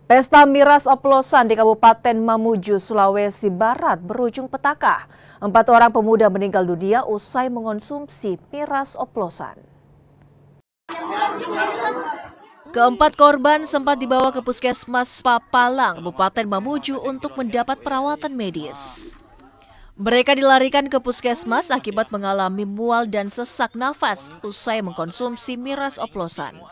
Pesta miras oplosan di Kabupaten Mamuju, Sulawesi Barat berujung petaka. 4 orang pemuda meninggal dunia usai mengonsumsi miras oplosan. Keempat korban sempat dibawa ke Puskesmas Papalang, Kabupaten Mamuju untuk mendapat perawatan medis. Mereka dilarikan ke puskesmas akibat mengalami mual dan sesak nafas usai mengkonsumsi miras oplosan.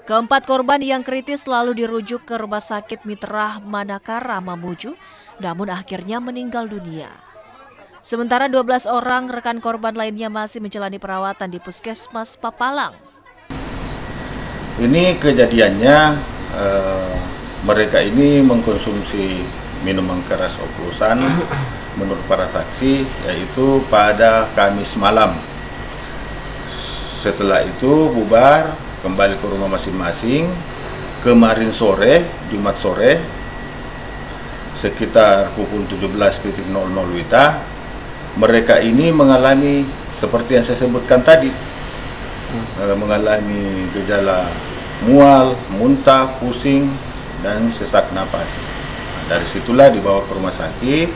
Keempat korban yang kritis lalu dirujuk ke Rumah Sakit Mitra Manakara, Mamuju, namun akhirnya meninggal dunia. Sementara 12 orang rekan korban lainnya masih menjalani perawatan di Puskesmas Papalang. Ini kejadiannya mereka ini mengkonsumsi minuman keras oplosan menurut para saksi, yaitu pada Kamis malam. Setelah itu bubar kembali ke rumah masing-masing. Kemarin sore, Jumat sore, sekitar pukul 17.00 WITA, mereka ini mengalami seperti yang saya sebutkan tadi, mengalami gejala mual, muntah, pusing, dan sesak napas. Dari situlah dibawa ke rumah sakit,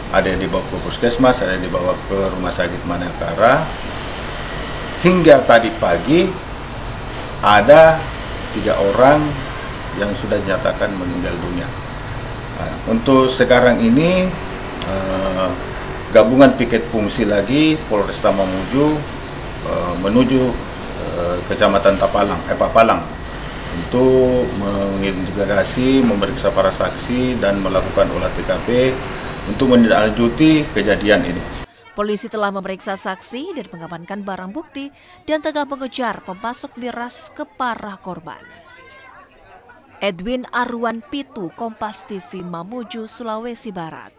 ada yang dibawa ke puskesmas, ada yang dibawa ke Rumah Sakit Manakara. Hingga tadi pagi ada 3 orang yang sudah dinyatakan meninggal dunia. Untuk sekarang ini gabungan piket fungsi lagi Polresta Mamuju menuju Kecamatan Papalang untuk menginvestigasi, memeriksa para saksi dan melakukan olah TKP untuk menindaklanjuti kejadian ini. Polisi telah memeriksa saksi dan mengamankan barang bukti dan tengah mengejar pemasok miras ke para korban. Edwin Arwan Pitu, Kompas TV, Mamuju, Sulawesi Barat.